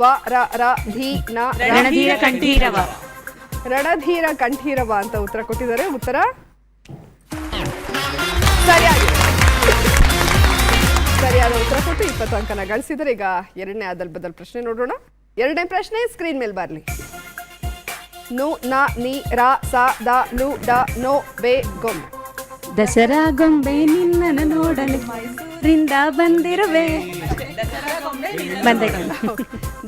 ವ ರ ರ ಧೀ ನ ರಣಧೀರ ಕಂಠೀರವ. ರಣಧೀರ ಕಂಠೀರವ ಅಂತ ಉತ್ತರ ಕೊಟ್ಟಿದ್ದಾರೆ. ಉತ್ತರ ಸರಿಯಾಗಿದೆ. ಸರಿಯಾದ ಉತ್ತರ ಕೊಟ್ಟು 20 ಅಂಕನ ಗಳಿಸಿದರೆ ಈಗ ಎರಡನೇ ಅದಲ್ ಬದಲ್ ಪ್ರಶ್ನೆ ನೋಡೋಣ. ಎರಡನೇ ಪ್ರಶ್ನೆ ಸ್ಕ್ರೀನ್ ಮೇಲೆ ಬರಲಿ. ನು ನ ನೀ ರಾ ಸಾ ದ ಲು ಡ ನೋ ಬೆ ಗೊಂಬೆ. ದಸರಾ ಗೊಂಬೆ ನಿನ್ನನ್ನು ನೋಡಲು ರಿಂದ ಬಂದಿರುವೆ.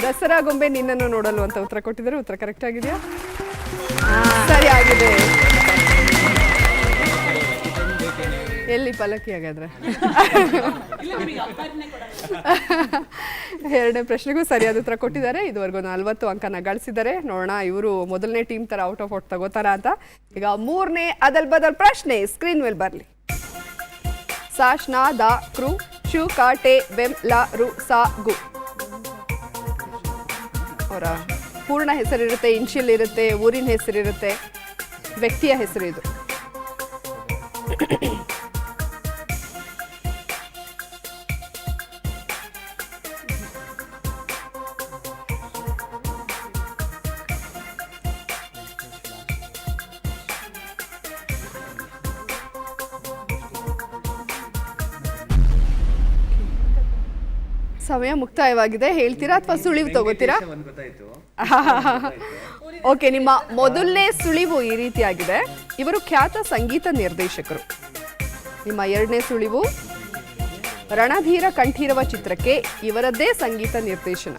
ದಸರಾ ಗೊಂಬೆ ನಿನ್ನನ್ನು ನೋಡಲು ಅಂತ ಉತ್ತರ ಕೊಟ್ಟಿದ್ದಾರೆ. ಉತ್ತರ ಕರೆಕ್ಟ್ ಆಗಿದೆಯಾ? ಸರಿಯಾಗಿದೆ. ಎಲ್ಲಿ ಪಲಕಿ ಹಾಗಾದ್ರೆ? ಎರಡನೇ ಪ್ರಶ್ನೆಗೂ ಸರಿಯಾದ ಉತ್ತರ ಕೊಟ್ಟಿದ್ದಾರೆ. ಇದುವರೆಗೂ 40 ಅಂಕನ ಗಳಿಸಿದ್ದಾರೆ. ನೋಡೋಣ ಇವರು ಮೊದಲನೇ ಟೀಮ್ ತರ ಔಟ್ ಆಫ್ ಔಟ್ ತಗೋತಾರ ಅಂತ. ಈಗ ಮೂರನೇ ಅದಲ್ ಬದಲ್ ಪ್ರಶ್ನೆ ಸ್ಕ್ರೀನ್ ಮೇಲೆ ಬರಲಿ. ಸಾಶ್ನಾ ದ ಕ್ರು ಶು ಕ ಟೆ ಬೆಂ ಲ ರು ಸಾ ಗು. ಅವರ ಪೂರ್ಣ ಹೆಸರಿರುತ್ತೆ, ಇನ್ಶಿಯಲ್ ಇರುತ್ತೆ, ಊರಿನ ಹೆಸರಿರುತ್ತೆ, ವ್ಯಕ್ತಿಯ ಹೆಸರು ಇದು. ಸಮಯ ಮುಕ್ತಾಯವಾಗಿದೆ. ಹೇಳ್ತೀರಾ ಅಥವಾ ಸುಳಿವು ತಗೋತೀರಾ? ಓಕೆ, ನಿಮ್ಮ ಮೊದಲನೇ ಸುಳಿವು ಈ ರೀತಿಯಾಗಿದೆ. ಇವರು ಖ್ಯಾತ ಸಂಗೀತ ನಿರ್ದೇಶಕರು. ನಿಮ್ಮ ಎರಡನೇ ಸುಳಿವು ರಣಧೀರ ಕಂಠೀರವ ಚಿತ್ರಕ್ಕೆ ಇವರದ್ದೇ ಸಂಗೀತ ನಿರ್ದೇಶನ.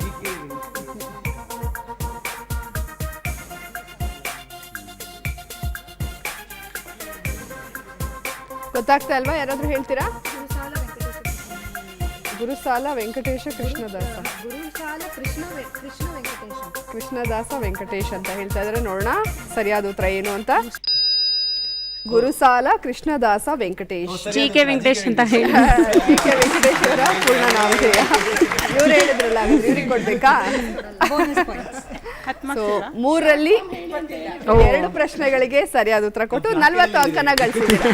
ಗೊತ್ತಾಗ್ತಾ ಅಲ್ವಾ? ಯಾರಾದ್ರೂ ಹೇಳ್ತೀರಾ? ಗುರುಸಾಲ ವೆಂಕಟೇಶ ಕೃಷ್ಣದಾಸ. ಕೃಷ್ಣದಾಸ ವೆಂಕಟೇಶ್ ಅಂತ ಹೇಳ್ತಾ ಇದ್ರೆ. ನೋಡೋಣ ಸರಿಯಾದ ಉತ್ತರ ಏನು ಅಂತ. ಗುರುಸಾಲ ಕೃಷ್ಣದಾಸ ವೆಂಕಟೇಶ್. ಜಿ.ಕೆ. ವೆಂಕಟೇಶ್ ಅಂತ ಹೇಳಿ. ಜಿ.ಕೆ. ವೆಂಕಟೇಶ್ ಅವರ ಪೂರ್ಣ ನಾಮಧೇಯ. ಇವ್ರು ಹೇಳಿದ್ರಲ್ಲ, ಇವ್ರಿಗೆ ಕೊಡ್ಬೇಕಾ? ಸೊ 3ರಲ್ಲಿ 2 ಪ್ರಶ್ನೆಗಳಿಗೆ ಸರಿಯಾದ ಉತ್ತರ ಕೊಟ್ಟು 40 ಅಂಕನ ಗಳಿಸಿದ್ದೀರಾ.